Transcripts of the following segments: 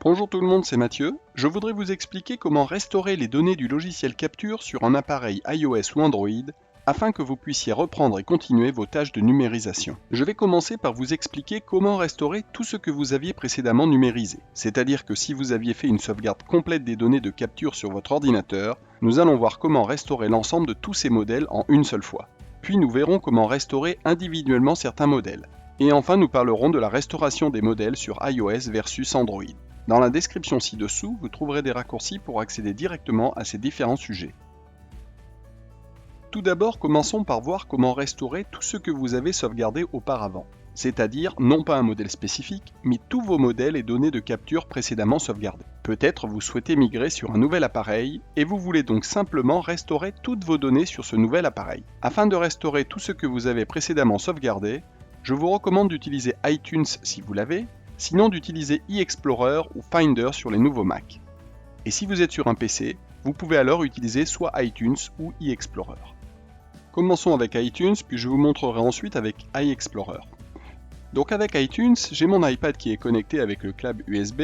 Bonjour tout le monde, c'est Mathieu. Je voudrais vous expliquer comment restaurer les données du logiciel Capture sur un appareil iOS ou Android afin que vous puissiez reprendre et continuer vos tâches de numérisation. Je vais commencer par vous expliquer comment restaurer tout ce que vous aviez précédemment numérisé. C'est-à-dire que si vous aviez fait une sauvegarde complète des données de capture sur votre ordinateur, nous allons voir comment restaurer l'ensemble de tous ces modèles en une seule fois. Puis nous verrons comment restaurer individuellement certains modèles. Et enfin nous parlerons de la restauration des modèles sur iOS versus Android. Dans la description ci-dessous, vous trouverez des raccourcis pour accéder directement à ces différents sujets. Tout d'abord, commençons par voir comment restaurer tout ce que vous avez sauvegardé auparavant, c'est-à-dire non pas un modèle spécifique, mais tous vos modèles et données de capture précédemment sauvegardés. Peut-être vous souhaitez migrer sur un nouvel appareil et vous voulez donc simplement restaurer toutes vos données sur ce nouvel appareil. Afin de restaurer tout ce que vous avez précédemment sauvegardé, je vous recommande d'utiliser iTunes si vous l'avez, sinon d'utiliser eExplorer ou Finder sur les nouveaux Mac. Et si vous êtes sur un PC, vous pouvez alors utiliser soit iTunes ou eExplorer. Commençons avec iTunes, puis je vous montrerai ensuite avec iExplorer. Donc avec iTunes, j'ai mon iPad qui est connecté avec le câble USB,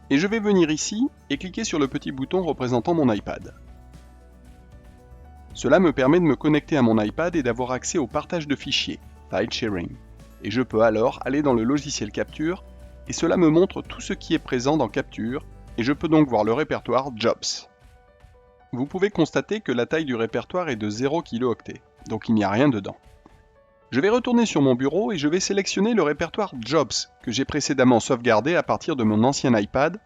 et je vais venir ici et cliquer sur le petit bouton représentant mon iPad. Cela me permet de me connecter à mon iPad et d'avoir accès au partage de fichiers, file sharing. Et je peux alors aller dans le logiciel Capture, et cela me montre tout ce qui est présent dans Capture, et je peux donc voir le répertoire Jobs. Vous pouvez constater que la taille du répertoire est de 0 kilooctets, donc il n'y a rien dedans. Je vais retourner sur mon bureau et je vais sélectionner le répertoire Jobs, que j'ai précédemment sauvegardé à partir de mon ancien iPad,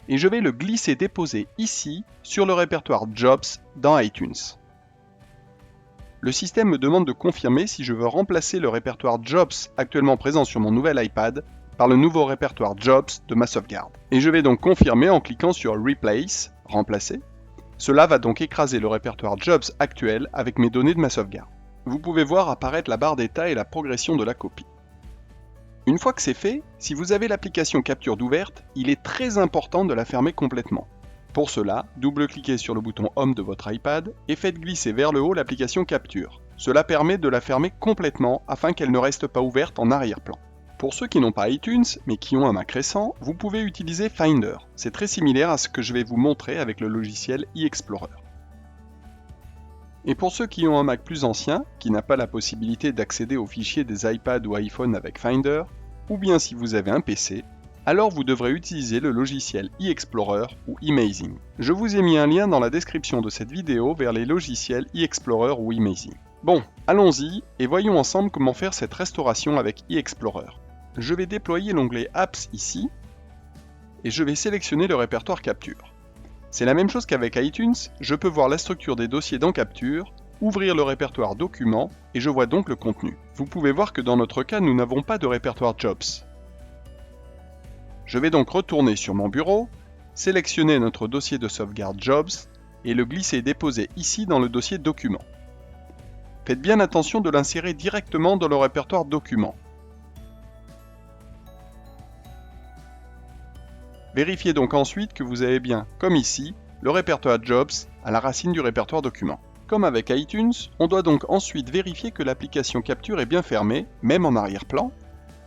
et je vais le glisser-déposer ici, sur le répertoire Jobs, dans iTunes. Le système me demande de confirmer si je veux remplacer le répertoire Jobs actuellement présent sur mon nouvel iPad par le nouveau répertoire Jobs de ma sauvegarde. Et je vais donc confirmer en cliquant sur Replace, remplacer. Cela va donc écraser le répertoire Jobs actuel avec mes données de ma sauvegarde. Vous pouvez voir apparaître la barre d'état et la progression de la copie. Une fois que c'est fait, si vous avez l'application Capture d'ouverte, il est très important de la fermer complètement. Pour cela, double-cliquez sur le bouton Home de votre iPad et faites glisser vers le haut l'application Capture. Cela permet de la fermer complètement afin qu'elle ne reste pas ouverte en arrière-plan. Pour ceux qui n'ont pas iTunes, mais qui ont un Mac récent, vous pouvez utiliser Finder. C'est très similaire à ce que je vais vous montrer avec le logiciel eExplorer. Et pour ceux qui ont un Mac plus ancien, qui n'a pas la possibilité d'accéder aux fichiers des iPad ou iPhone avec Finder, ou bien si vous avez un PC, alors vous devrez utiliser le logiciel eExplorer ou eMazing. Je vous ai mis un lien dans la description de cette vidéo vers les logiciels eExplorer ou eMazing. Bon, allons-y et voyons ensemble comment faire cette restauration avec eExplorer. Je vais déployer l'onglet Apps ici, et je vais sélectionner le répertoire Capture. C'est la même chose qu'avec iTunes, je peux voir la structure des dossiers dans Capture, ouvrir le répertoire Documents, et je vois donc le contenu. Vous pouvez voir que dans notre cas, nous n'avons pas de répertoire Jobs. Je vais donc retourner sur mon bureau, sélectionner notre dossier de sauvegarde Jobs, et le glisser et déposer ici dans le dossier Documents. Faites bien attention de l'insérer directement dans le répertoire Documents. Vérifiez donc ensuite que vous avez bien, comme ici, le répertoire Jobs à la racine du répertoire Documents. Comme avec iTunes, on doit donc ensuite vérifier que l'application Capture est bien fermée, même en arrière-plan,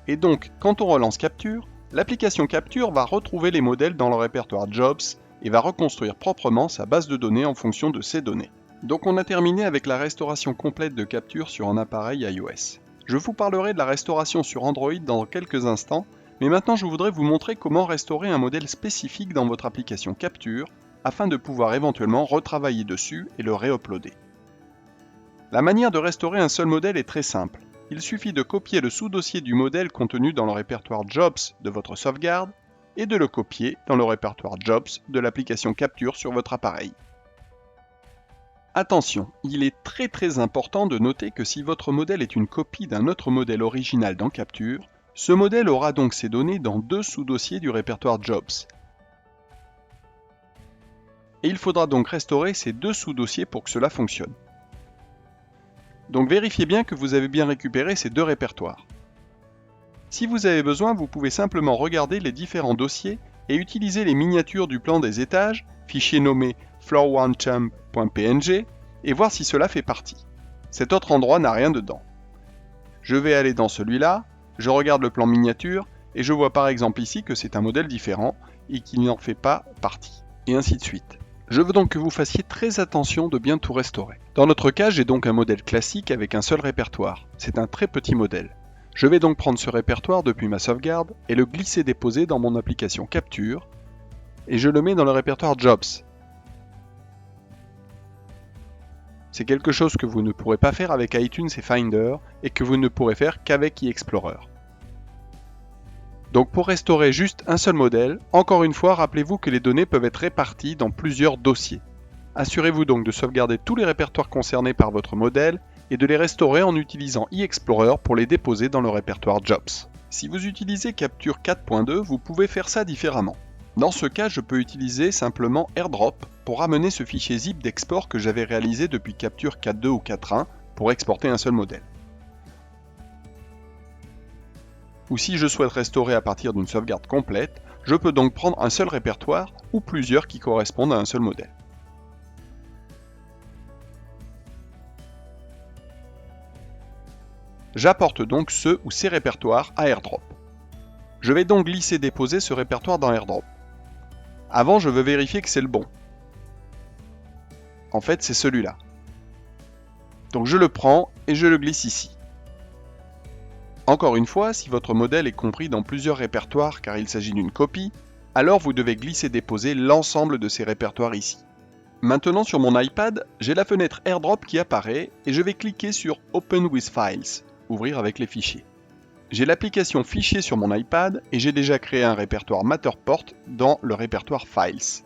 et donc quand on relance Capture, l'application Capture va retrouver les modèles dans le répertoire Jobs et va reconstruire proprement sa base de données en fonction de ces données. Donc on a terminé avec la restauration complète de Capture sur un appareil iOS. Je vous parlerai de la restauration sur Android dans quelques instants, mais maintenant je voudrais vous montrer comment restaurer un modèle spécifique dans votre application Capture afin de pouvoir éventuellement retravailler dessus et le réuploader. La manière de restaurer un seul modèle est très simple. Il suffit de copier le sous-dossier du modèle contenu dans le répertoire Jobs de votre sauvegarde et de le copier dans le répertoire Jobs de l'application Capture sur votre appareil. Attention, il est très important de noter que si votre modèle est une copie d'un autre modèle original dans Capture, ce modèle aura donc ses données dans deux sous-dossiers du répertoire Jobs. Et il faudra donc restaurer ces deux sous-dossiers pour que cela fonctionne. Donc vérifiez bien que vous avez bien récupéré ces deux répertoires. Si vous avez besoin, vous pouvez simplement regarder les différents dossiers et utiliser les miniatures du plan des étages, fichier nommé floor1champ.png, et voir si cela fait partie. Cet autre endroit n'a rien dedans. Je vais aller dans celui-là, je regarde le plan miniature, et je vois par exemple ici que c'est un modèle différent et qu'il n'en fait pas partie, et ainsi de suite. Je veux donc que vous fassiez très attention de bien tout restaurer. Dans notre cas, j'ai donc un modèle classique avec un seul répertoire. C'est un très petit modèle. Je vais donc prendre ce répertoire depuis ma sauvegarde et le glisser-déposer dans mon application Capture, et je le mets dans le répertoire Jobs. C'est quelque chose que vous ne pourrez pas faire avec iTunes et Finder et que vous ne pourrez faire qu'avec eExplorer. Donc pour restaurer juste un seul modèle, encore une fois, rappelez-vous que les données peuvent être réparties dans plusieurs dossiers. Assurez-vous donc de sauvegarder tous les répertoires concernés par votre modèle et de les restaurer en utilisant eExplorer pour les déposer dans le répertoire Jobs. Si vous utilisez Capture 4.2, vous pouvez faire ça différemment. Dans ce cas, je peux utiliser simplement AirDrop pour ramener ce fichier zip d'export que j'avais réalisé depuis Capture 4.2 ou 4.1 pour exporter un seul modèle. Ou si je souhaite restaurer à partir d'une sauvegarde complète, je peux donc prendre un seul répertoire ou plusieurs qui correspondent à un seul modèle. J'apporte donc ce ou ces répertoires à AirDrop. Je vais donc glisser-déposer ce répertoire dans AirDrop. Avant, je veux vérifier que c'est le bon. En fait, c'est celui-là. Donc je le prends et je le glisse ici. Encore une fois, si votre modèle est compris dans plusieurs répertoires car il s'agit d'une copie, alors vous devez glisser-déposer l'ensemble de ces répertoires ici. Maintenant sur mon iPad, j'ai la fenêtre AirDrop qui apparaît et je vais cliquer sur Open with Files, ouvrir avec les fichiers. J'ai l'application Fichiers sur mon iPad et j'ai déjà créé un répertoire Matterport dans le répertoire Files.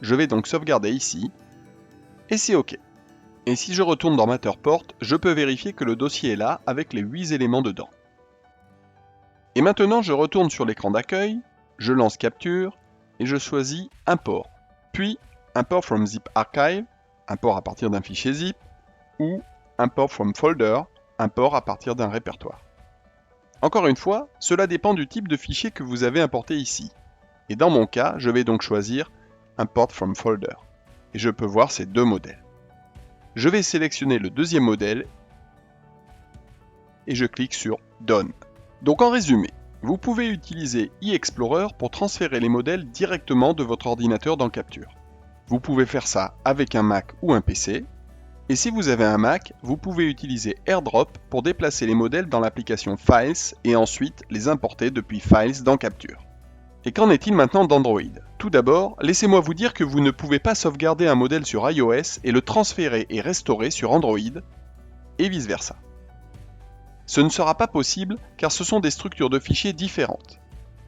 Je vais donc sauvegarder ici et c'est OK. Et si je retourne dans Matterport, je peux vérifier que le dossier est là avec les 8 éléments dedans. Et maintenant, je retourne sur l'écran d'accueil, je lance Capture et je choisis Import. Puis Import from Zip Archive, import à partir d'un fichier zip, ou Import from Folder, import à partir d'un répertoire. Encore une fois, cela dépend du type de fichier que vous avez importé ici. Et dans mon cas, je vais donc choisir Import from Folder. Et je peux voir ces deux modèles. Je vais sélectionner le deuxième modèle et je clique sur Done. Donc en résumé, vous pouvez utiliser eExplorer pour transférer les modèles directement de votre ordinateur dans Capture. Vous pouvez faire ça avec un Mac ou un PC. Et si vous avez un Mac, vous pouvez utiliser AirDrop pour déplacer les modèles dans l'application Files et ensuite les importer depuis Files dans Capture. Et qu'en est-il maintenant d'Android? Tout d'abord, laissez-moi vous dire que vous ne pouvez pas sauvegarder un modèle sur iOS et le transférer et restaurer sur Android, et vice-versa. Ce ne sera pas possible car ce sont des structures de fichiers différentes.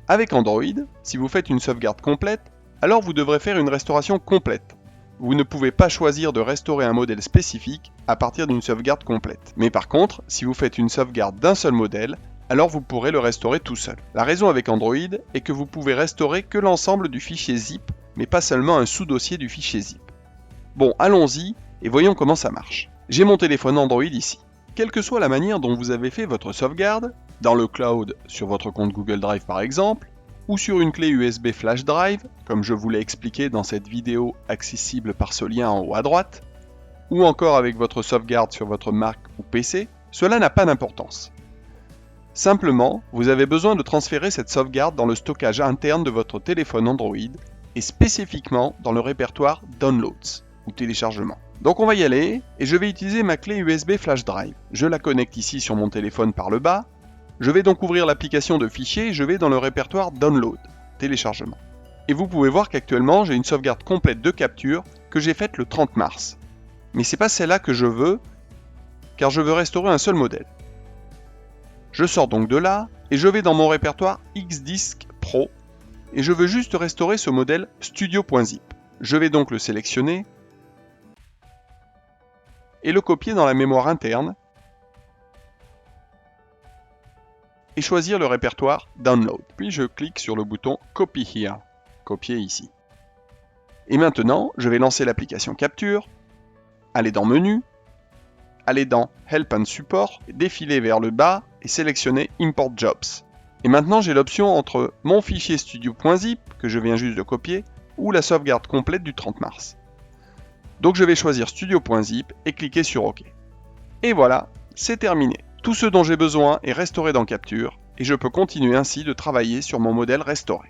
Avec Android, si vous faites une sauvegarde complète, alors vous devrez faire une restauration complète. Vous ne pouvez pas choisir de restaurer un modèle spécifique à partir d'une sauvegarde complète. Mais par contre, si vous faites une sauvegarde d'un seul modèle, alors vous pourrez le restaurer tout seul. La raison avec Android est que vous pouvez restaurer que l'ensemble du fichier zip, mais pas seulement un sous-dossier du fichier zip. Bon, allons-y et voyons comment ça marche. J'ai mon téléphone Android ici. Quelle que soit la manière dont vous avez fait votre sauvegarde, dans le cloud sur votre compte Google Drive par exemple, ou sur une clé USB flash drive, comme je vous l'ai expliqué dans cette vidéo accessible par ce lien en haut à droite, ou encore avec votre sauvegarde sur votre Mac ou PC, cela n'a pas d'importance. Simplement, vous avez besoin de transférer cette sauvegarde dans le stockage interne de votre téléphone Android et spécifiquement dans le répertoire Downloads ou téléchargement. Donc on va y aller et je vais utiliser ma clé USB flash drive. Je la connecte ici sur mon téléphone par le bas. Je vais donc ouvrir l'application de fichiers et je vais dans le répertoire Download, téléchargement. Et vous pouvez voir qu'actuellement j'ai une sauvegarde complète de capture que j'ai faite le 30 mars. Mais c'est pas celle-là que je veux car je veux restaurer un seul modèle. Je sors donc de là et je vais dans mon répertoire Xdisk Pro et je veux juste restaurer ce modèle studio.zip. Je vais donc le sélectionner et le copier dans la mémoire interne et choisir le répertoire Download. Puis je clique sur le bouton Copy Here, copier ici. Et maintenant, je vais lancer l'application Capture, aller dans Menu, aller dans Help and Support, défiler vers le bas et sélectionner Import Jobs. Et maintenant j'ai l'option entre mon fichier studio.zip, que je viens juste de copier, ou la sauvegarde complète du 30 mars. Donc je vais choisir studio.zip et cliquer sur OK. Et voilà, c'est terminé. Tout ce dont j'ai besoin est restauré dans Capture, et je peux continuer ainsi de travailler sur mon modèle restauré.